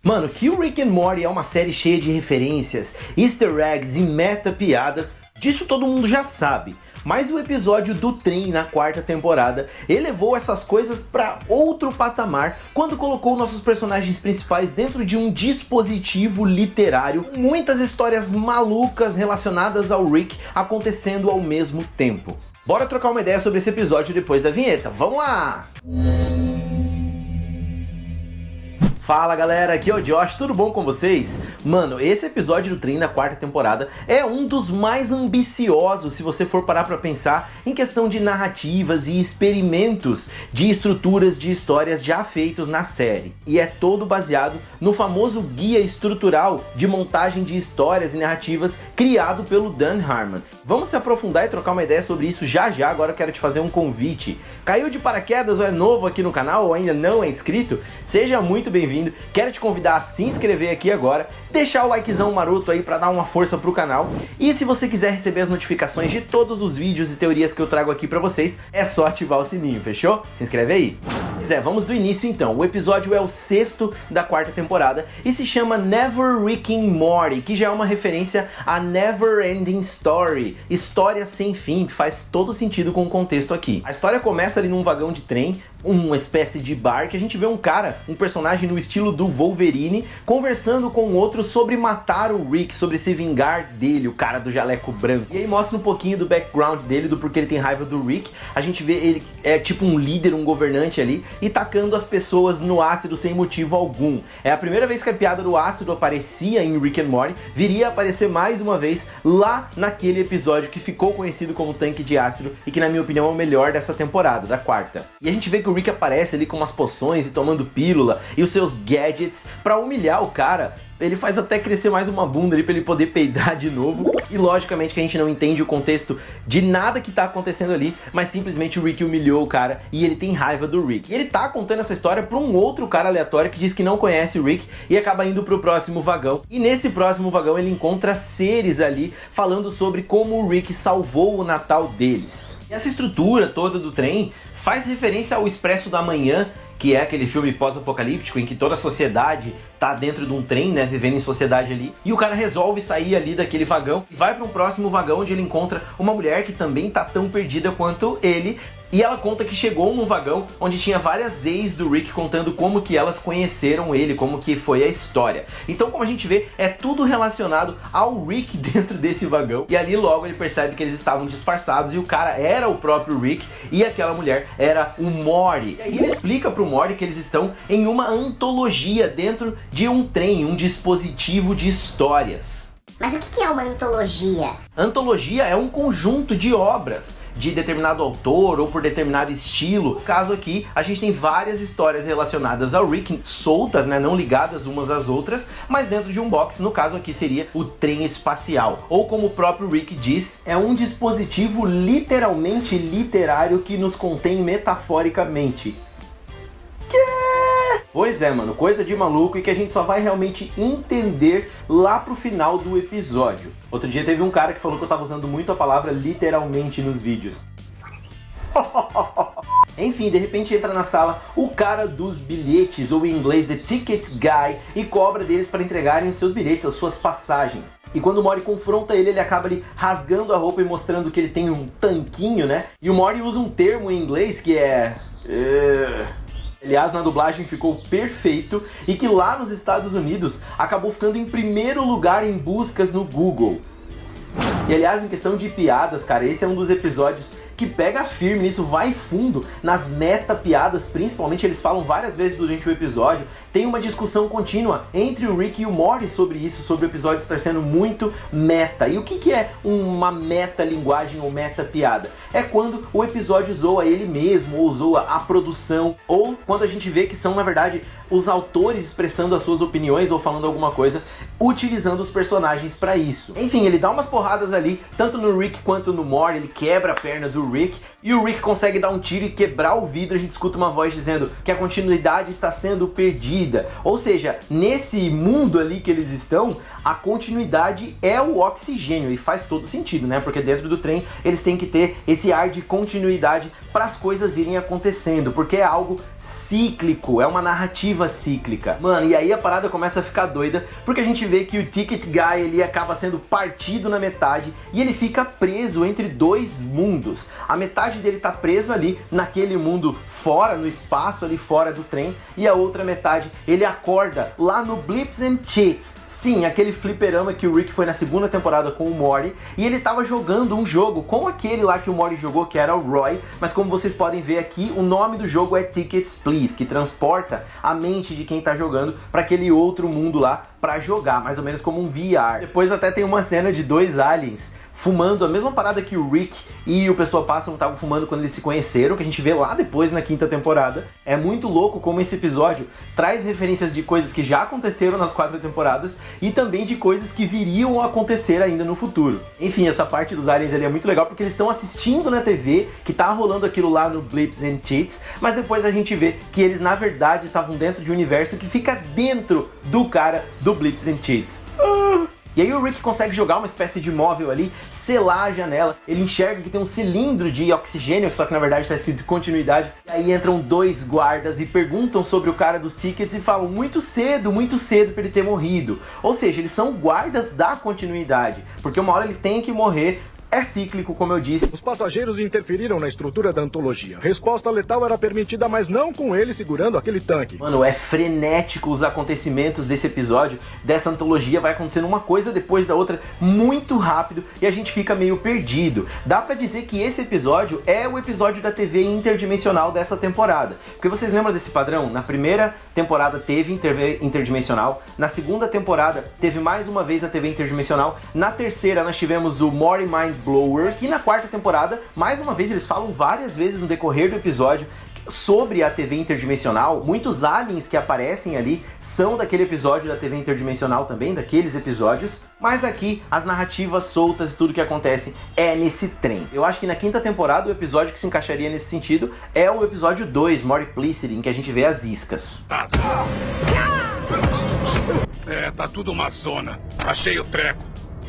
Mano, que o Rick and Morty é uma série cheia de referências, easter eggs e meta piadas, disso todo mundo já sabe. Mas o episódio do trem na quarta temporada elevou essas coisas para outro patamar quando colocou nossos personagens principais dentro de um dispositivo literário, com muitas histórias malucas relacionadas ao Rick acontecendo ao mesmo tempo. Bora trocar uma ideia sobre esse episódio depois da vinheta, vamos lá! Fala galera, aqui é o Josh, tudo bom com vocês? Mano, esse episódio do trem da quarta temporada é um dos mais ambiciosos se você for parar pra pensar em questão de narrativas e experimentos de estruturas de histórias já feitos na série. E é todo baseado no famoso guia estrutural de montagem de histórias e narrativas criado pelo Dan Harmon. Vamos se aprofundar e trocar uma ideia sobre isso já já, agora eu quero te fazer um convite. Caiu de paraquedas ou é novo aqui no canal ou ainda não é inscrito? Seja muito bem-vindo. Quero te convidar a se inscrever aqui agora, deixar o likezão maroto aí pra dar uma força pro canal. E se você quiser receber as notificações de todos os vídeos e teorias que eu trago aqui pra vocês, é só ativar o sininho, fechou? Se inscreve aí. Pois é, vamos do início então. O episódio é o 6º da quarta temporada e se chama Never Rick and Morty, que já é uma referência a Never Ending Story, história sem fim, que faz todo sentido com o contexto aqui. A história começa ali num vagão de trem, uma espécie de bar, que a gente vê um cara, um personagem no estilo do Wolverine, conversando com outro sobre matar o Rick, sobre se vingar dele, o cara do jaleco branco. E aí mostra um pouquinho do background dele, do porquê ele tem raiva do Rick. A gente vê ele é tipo um líder, um governante ali, e tacando as pessoas no ácido sem motivo algum. É a primeira vez que a piada do ácido aparecia em Rick and Morty, viria a aparecer mais uma vez lá naquele episódio que ficou conhecido como Tanque de Ácido e que na minha opinião é o melhor dessa temporada, da quarta. E a gente vê que o Rick aparece ali com umas poções e tomando pílula e os seus gadgets pra humilhar o cara. Ele faz até crescer mais uma bunda ali pra ele poder peidar de novo. E logicamente que a gente não entende o contexto de nada que tá acontecendo ali, mas simplesmente o Rick humilhou o cara e ele tem raiva do Rick. E ele tá contando essa história pra um outro cara aleatório que diz que não conhece o Rick e acaba indo pro próximo vagão. E nesse próximo vagão ele encontra seres ali falando sobre como o Rick salvou o Natal deles. E essa estrutura toda do trem faz referência ao Expresso da Manhã, que é aquele filme pós-apocalíptico em que toda a sociedade tá dentro de um trem, né, vivendo em sociedade ali, e o cara resolve sair ali daquele vagão e vai para um próximo vagão onde ele encontra uma mulher que também tá tão perdida quanto ele. E ela conta que chegou num vagão onde tinha várias ex do Rick contando como que elas conheceram ele, como que foi a história. Então, como a gente vê, é tudo relacionado ao Rick dentro desse vagão. E ali logo ele percebe que eles estavam disfarçados e o cara era o próprio Rick e aquela mulher era o Morty. E aí ele explica pro Morty que eles estão em uma antologia dentro de um trem, um dispositivo de histórias. Mas o que é uma antologia? Antologia é um conjunto de obras de determinado autor ou por determinado estilo. No caso aqui, a gente tem várias histórias relacionadas ao Rick, soltas, né, não ligadas umas às outras, mas dentro de um box. No caso aqui seria o trem espacial. Ou como o próprio Rick diz, é um dispositivo literalmente literário que nos contém metaforicamente. Pois é, mano, coisa de maluco e que a gente só vai realmente entender lá pro final do episódio. Outro dia teve um cara que falou que eu tava usando muito a palavra literalmente nos vídeos. Enfim, de repente entra na sala o cara dos bilhetes, ou em inglês The Ticket Guy, e cobra deles para entregarem os seus bilhetes, as suas passagens. E quando o Morty confronta ele, ele acaba ali rasgando a roupa e mostrando que ele tem um tanquinho, né? E o Morty usa um termo em inglês que é... Aliás, na dublagem ficou perfeito e que lá nos Estados Unidos acabou ficando em primeiro lugar em buscas no Google. E aliás, em questão de piadas, cara, esse é um dos episódios que pega firme nisso, vai fundo nas meta-piadas, principalmente eles falam várias vezes durante o episódio. Tem uma discussão contínua entre o Rick e o Morty sobre isso, sobre o episódio estar sendo muito meta. E o que é uma meta-linguagem ou meta-piada? É quando o episódio zoa ele mesmo, ou zoa a produção, ou quando a gente vê que são, na verdade, os autores expressando as suas opiniões ou falando alguma coisa, utilizando os personagens para isso. Enfim, ele dá umas porradas ali, tanto no Rick quanto no Morty, ele quebra a perna do do Rick, e o Rick consegue dar um tiro e quebrar o vidro. A gente escuta uma voz dizendo que a continuidade está sendo perdida. Ou seja, nesse mundo ali que eles estão, a continuidade é o oxigênio, e faz todo sentido, né? Porque dentro do trem eles têm que ter esse ar de continuidade para as coisas irem acontecendo, porque é algo cíclico, é uma narrativa cíclica. Mano, e aí a parada começa a ficar doida, porque a gente vê que o Ticket Guy, ele acaba sendo partido na metade e ele fica preso entre dois mundos. A metade dele tá preso ali naquele mundo fora, no espaço ali fora do trem, e a outra metade ele acorda lá no Blips and Cheats. Sim, aquele fliperama que o Rick foi na segunda temporada com o Morty, e ele tava jogando um jogo com aquele lá que o Morty jogou, que era o Roy, mas como vocês podem ver aqui, o nome do jogo é Tickets Please, que transporta a mente de quem tá jogando para aquele outro mundo lá para jogar, mais ou menos como um VR. Depois até tem uma cena de dois aliens fumando a mesma parada que o Rick e o Pessoa Pássaro estavam fumando quando eles se conheceram, que a gente vê lá depois na quinta temporada. É muito louco como esse episódio traz referências de coisas que já aconteceram nas 4 temporadas e também de coisas que viriam a acontecer ainda no futuro. Enfim, essa parte dos aliens ali é muito legal porque eles estão assistindo na TV, que tá rolando aquilo lá no Blips and Cheats, mas depois a gente vê que eles na verdade estavam dentro de um universo que fica dentro do cara do Blips and Cheats. E aí o Rick consegue jogar uma espécie de móvel ali, selar a janela, ele enxerga que tem um cilindro de oxigênio, só que na verdade está escrito continuidade. E aí entram dois guardas e perguntam sobre o cara dos tickets e falam muito cedo para ele ter morrido. Ou seja, eles são guardas da continuidade, porque uma hora ele tem que morrer. É cíclico, como eu disse. Os passageiros interferiram na estrutura da antologia. Resposta letal era permitida, mas não com ele segurando aquele tanque. Mano, é frenético os acontecimentos desse episódio, dessa antologia. Vai acontecendo uma coisa depois da outra muito rápido e a gente fica meio perdido. Dá pra dizer que esse episódio é o episódio da TV interdimensional dessa temporada. Porque vocês lembram desse padrão? Na primeira temporada teve TV interdimensional. Na segunda temporada teve mais uma vez a TV interdimensional. Na terceira nós tivemos o Morty Mind Blowers, e na quarta temporada, mais uma vez, eles falam várias vezes no decorrer do episódio sobre a TV interdimensional. Muitos aliens que aparecem ali são daquele episódio da TV interdimensional também, daqueles episódios, mas aqui as narrativas soltas e tudo que acontece é nesse trem. Eu acho que na quinta temporada o episódio que se encaixaria nesse sentido é o episódio 2, Multiplicity, em que a gente vê as iscas. Tá tudo uma zona. Achei o treco.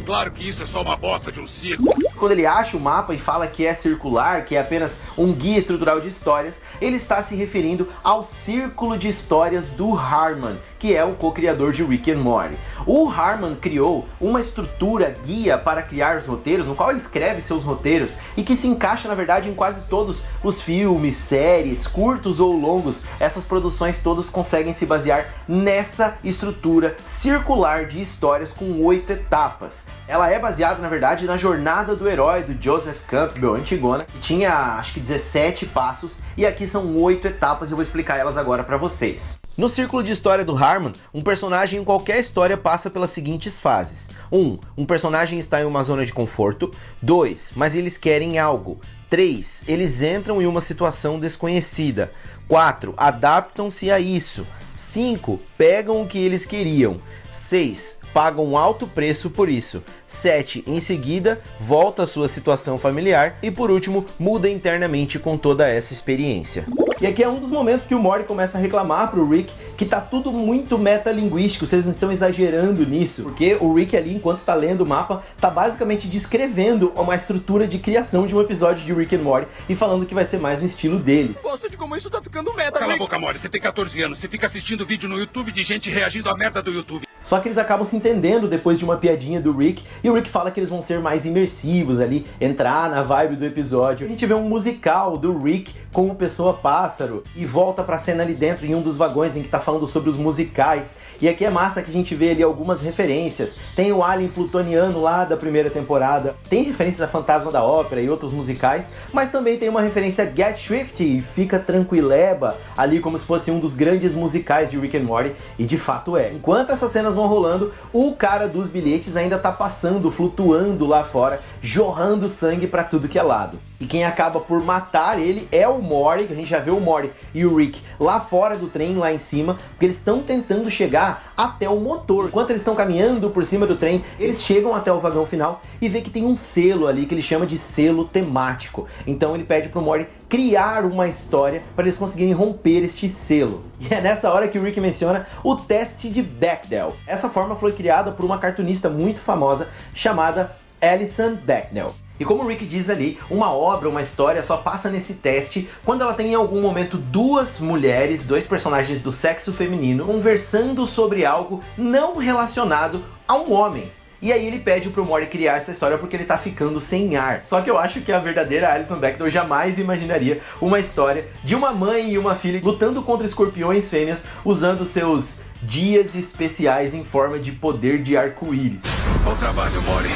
Claro que isso é só uma bosta de um circo. Quando ele acha o mapa e fala que é circular, que é apenas um guia estrutural de histórias, ele está se referindo ao círculo de histórias do Harmon, que é o co-criador de Rick and Morty. O Harmon criou uma estrutura guia para criar os roteiros, no qual ele escreve seus roteiros e que se encaixa, na verdade, em quase todos os filmes, séries, curtos ou longos. Essas produções todas conseguem se basear nessa estrutura circular de histórias com 8 etapas. Ela é baseada, na verdade, na jornada do herói do Joseph Campbell, antigona, que tinha, acho que 17 passos, e aqui são 8 etapas e eu vou explicar elas agora pra vocês. No círculo de história do Harmon, um personagem em qualquer história passa pelas seguintes fases. 1. Um personagem está em uma zona de conforto. 2. Mas eles querem algo. 3. Eles entram em uma situação desconhecida. 4. Adaptam-se a isso. 5. Pegam o que eles queriam. 6. Pagam um alto preço por isso. 7. Em seguida, volta à sua situação familiar. E por último, muda internamente com toda essa experiência. E aqui é um dos momentos que o Morty começa a reclamar pro Rick que tá tudo muito metalinguístico, se eles não estão exagerando nisso. Porque o Rick ali, enquanto tá lendo o mapa, tá basicamente descrevendo uma estrutura de criação de um episódio de Rick and Morty e falando que vai ser mais um estilo deles. Gosto de como isso tá ficando meta, Cala a Rick. boca, Morty. Você tem 14 anos. Você fica assistindo vídeo no YouTube de gente reagindo à merda do YouTube. Só que eles acabam se entendendo depois de uma piadinha do Rick, e o Rick fala que eles vão ser mais imersivos ali, entrar na vibe do episódio. A gente vê um musical do Rick com o Pessoa Pássaro, e volta pra cena ali dentro, em um dos vagões em que tá falando sobre os musicais. E aqui é massa que a gente vê ali algumas referências. Tem o Alien Plutoniano lá da primeira temporada, tem referências a Fantasma da Ópera e outros musicais, mas também tem uma referência a Get Swifty, Fica Tranquileba, ali como se fosse um dos grandes musicais de Rick and Morty, e de fato é. Enquanto essas cenas vão rolando, o cara dos bilhetes ainda tá passando, flutuando lá fora, jorrando sangue pra tudo que é lado. E quem acaba por matar ele é o Morty, que a gente já vê o Morty e o Rick lá fora do trem, lá em cima, porque eles estão tentando chegar até o motor. Enquanto eles estão caminhando por cima do trem, eles chegam até o vagão final e vê que tem um selo ali que ele chama de selo temático. Então ele pede pro Morty criar uma história para eles conseguirem romper este selo. E é nessa hora que o Rick menciona o teste de Bechdel. Essa forma foi criada por uma cartunista muito famosa chamada Alison Bechdel. E como o Rick diz ali, uma obra, uma história só passa nesse teste quando ela tem em algum momento duas mulheres, dois personagens do sexo feminino, conversando sobre algo não relacionado a um homem. E aí ele pede pro Morty criar essa história porque ele tá ficando sem ar. Só que eu acho que a verdadeira Alison Bechdel jamais imaginaria uma história de uma mãe e uma filha lutando contra escorpiões fêmeas usando seus dias especiais em forma de poder de arco-íris. Bom trabalho, Morty.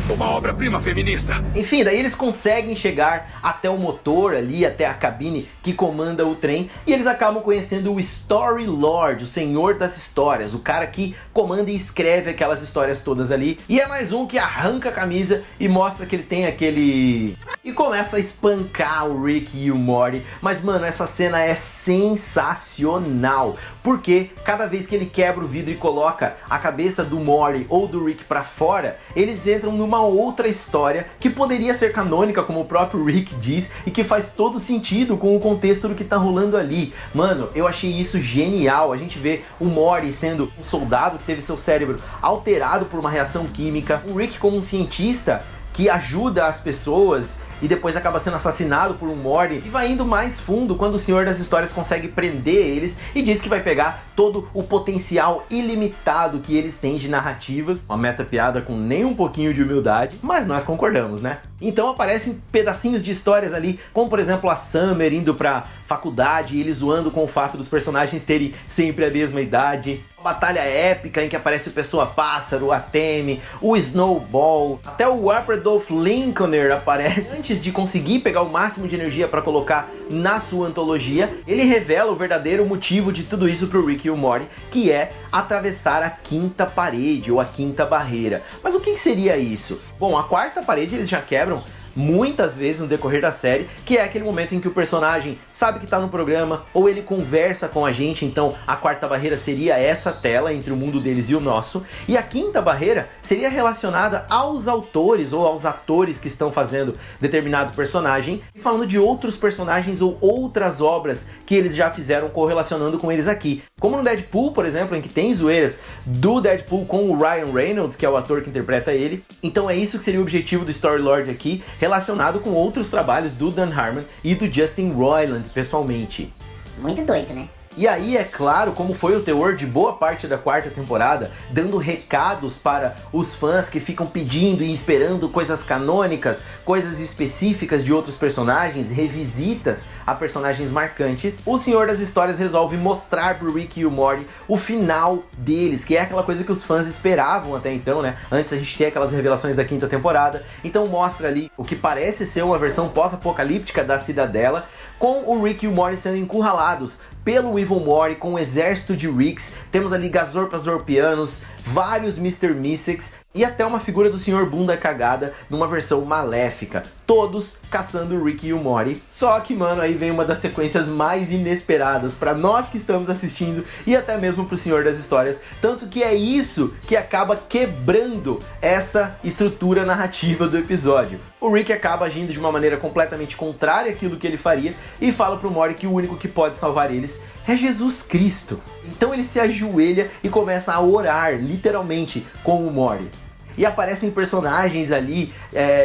Uma obra-prima feminista. Enfim, daí eles conseguem chegar até o motor ali, até a cabine que comanda o trem, e eles acabam conhecendo o Story Lord, o senhor das histórias, o cara que comanda e escreve aquelas histórias todas ali. E é mais um que arranca a camisa e mostra que ele tem aquele... e começa a espancar o Rick e o Morty. Mas, mano, essa cena é sensacional, porque cada vez que ele quebra o vidro e coloca a cabeça do Morty ou do Rick pra fora, eles entram numa outra história que poderia ser canônica, como o próprio Rick diz, e que faz todo sentido com o contexto do que tá rolando ali. Mano, eu achei isso genial. A gente vê o Morty sendo um soldado que teve seu cérebro alterado por uma reação química, o Rick como um cientista que ajuda as pessoas e depois acaba sendo assassinado por um Morty, e vai indo mais fundo quando o Senhor das Histórias consegue prender eles e diz que vai pegar todo o potencial ilimitado que eles têm de narrativas. Uma meta piada com nem um pouquinho de humildade, mas nós concordamos, né? Então aparecem pedacinhos de histórias ali, como por exemplo a Summer indo pra faculdade e ele zoando com o fato dos personagens terem sempre a mesma idade. Uma batalha épica em que aparece o Pessoa-Pássaro, a Temi, o Snowball, até o Rudolph Lincolner aparece. Antes de conseguir pegar o máximo de energia para colocar na sua antologia, ele revela o verdadeiro motivo de tudo isso pro Rick e o Morty, que é atravessar a quinta parede ou a quinta barreira. Mas o que seria isso? Bom, a quarta parede eles já quebram muitas vezes no decorrer da série, que é aquele momento em que o personagem sabe que tá no programa, ou ele conversa com a gente. Então a quarta barreira seria essa tela entre o mundo deles e o nosso, e a quinta barreira seria relacionada aos autores ou aos atores que estão fazendo determinado personagem, e falando de outros personagens ou outras obras que eles já fizeram correlacionando com eles aqui. Como no Deadpool, por exemplo, em que tem zoeiras do Deadpool com o Ryan Reynolds, que é o ator que interpreta ele. Então é isso que seria o objetivo do Story Lord aqui, relacionado com outros trabalhos do Dan Harmon e do Justin Roiland, pessoalmente. Muito doido, né? E aí, é claro, como foi o teor de boa parte da quarta temporada, dando recados para os fãs que ficam pedindo e esperando coisas canônicas, coisas específicas de outros personagens, revisitas a personagens marcantes, o Senhor das Histórias resolve mostrar pro Rick e o Morty o final deles, que é aquela coisa que os fãs esperavam até então, né? Antes a gente ter aquelas revelações da quinta temporada. Então mostra ali o que parece ser uma versão pós-apocalíptica da Cidadela, com o Rick e o Morty sendo encurralados pelo Evil Morty, com um exército de Ricks. Temos ali Gazorpas Zorpianos, vários Mr. Mystics e até uma figura do Sr. Bunda Cagada numa versão maléfica, todos caçando o Rick e o Morty. Só que, mano, aí vem uma das sequências mais inesperadas para nós que estamos assistindo e até mesmo pro Senhor das Histórias, tanto que é isso que acaba quebrando essa estrutura narrativa do episódio. O Rick acaba agindo de uma maneira completamente contrária àquilo que ele faria e fala pro Morty que o único que pode salvar eles é Jesus Cristo. Então ele se ajoelha e começa a orar, literalmente, com o Morty. E aparecem personagens ali,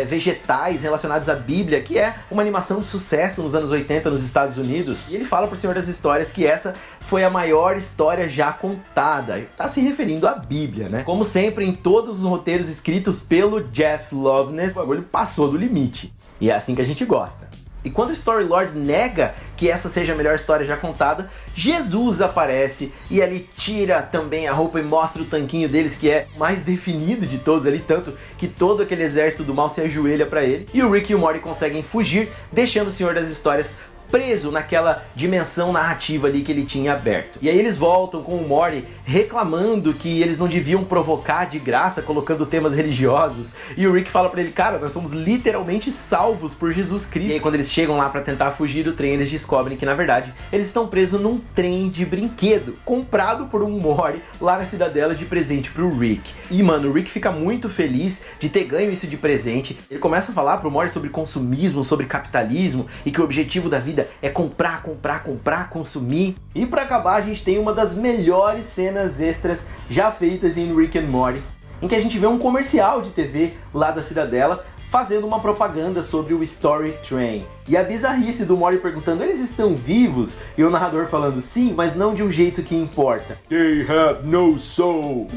vegetais relacionados à Bíblia, que é uma animação de sucesso nos anos 80 nos Estados Unidos. E ele fala pro Senhor das Histórias que essa foi a maior história já contada. Tá se referindo à Bíblia, né? Como sempre, em todos os roteiros escritos pelo Jeff Loveness, o bagulho passou do limite. E é assim que a gente gosta. E quando o Story Lord nega que essa seja a melhor história já contada, Jesus aparece e ali tira também a roupa e mostra o tanquinho deles, que é mais definido de todos ali, tanto que todo aquele exército do mal se ajoelha pra ele. E o Rick e o Morty conseguem fugir, deixando o Senhor das Histórias preso naquela dimensão narrativa ali que ele tinha aberto. E aí eles voltam com o Morty reclamando que eles não deviam provocar de graça colocando temas religiosos, e o Rick fala pra ele, cara, nós somos literalmente salvos por Jesus Cristo. E aí quando eles chegam lá pra tentar fugir do trem, eles descobrem que na verdade eles estão presos num trem de brinquedo, comprado por um Morty lá na cidadela de presente pro Rick. E mano, o Rick fica muito feliz de ter ganho isso de presente. Ele começa a falar pro Morty sobre consumismo, sobre capitalismo, e que o objetivo da vida é comprar, comprar, comprar, consumir. E pra acabar, a gente tem uma das melhores cenas extras já feitas em Rick and Morty, em que a gente vê um comercial de TV lá da cidadela fazendo uma propaganda sobre o Story Train. E a bizarrice do Morty perguntando, eles estão vivos? E o narrador falando, sim, mas não de um jeito que importa. They have no soul.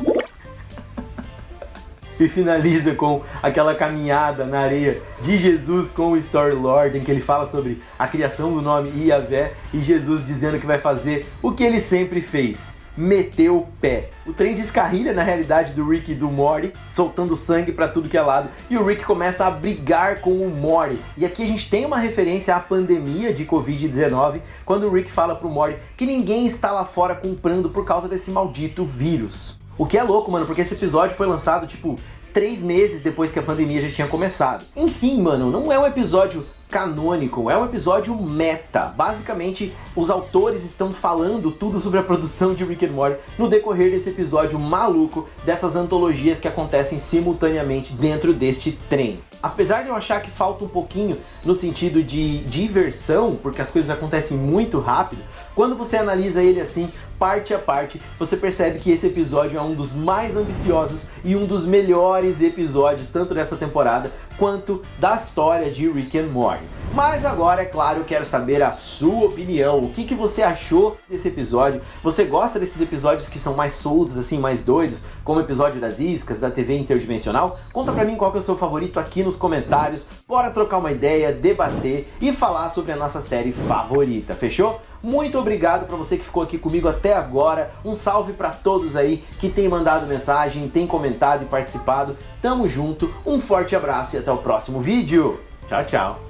E finaliza com aquela caminhada na areia de Jesus com o Story Lord, em que ele fala sobre a criação do nome Yahvé e Jesus dizendo que vai fazer o que ele sempre fez, meteu o pé. O trem descarrilha na realidade do Rick e do Morty, soltando sangue pra tudo que é lado, e o Rick começa a brigar com o Morty. E aqui a gente tem uma referência à pandemia de Covid-19, quando o Rick fala pro Morty que ninguém está lá fora comprando por causa desse maldito vírus. O que é louco, mano, porque esse episódio foi lançado, tipo, 3 meses depois que a pandemia já tinha começado. Enfim, mano, não é um episódio canônico, é um episódio meta. Basicamente, os autores estão falando tudo sobre a produção de Rick and Morty no decorrer desse episódio maluco, dessas antologias que acontecem simultaneamente dentro deste trem. Apesar de eu achar que falta um pouquinho no sentido de diversão, porque as coisas acontecem muito rápido, quando você analisa ele assim, parte a parte, você percebe que esse episódio é um dos mais ambiciosos e um dos melhores episódios, tanto dessa temporada quanto da história de Rick and Morty. Mas agora, é claro, eu quero saber a sua opinião. O que você achou desse episódio? Você gosta desses episódios que são mais soltos, assim, mais doidos, como o episódio das iscas, da TV interdimensional? Conta pra mim qual que é o seu favorito aqui nos comentários. Bora trocar uma ideia, debater e falar sobre a nossa série favorita, fechou? Muito obrigado pra você que ficou aqui comigo até agora. Um salve pra todos aí que tem mandado mensagem, tem comentado e participado. Tamo junto, um forte abraço e até o próximo vídeo. Tchau, tchau.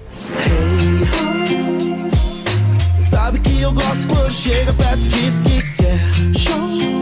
Cê sabe que eu gosto quando chega perto, diz que quer show.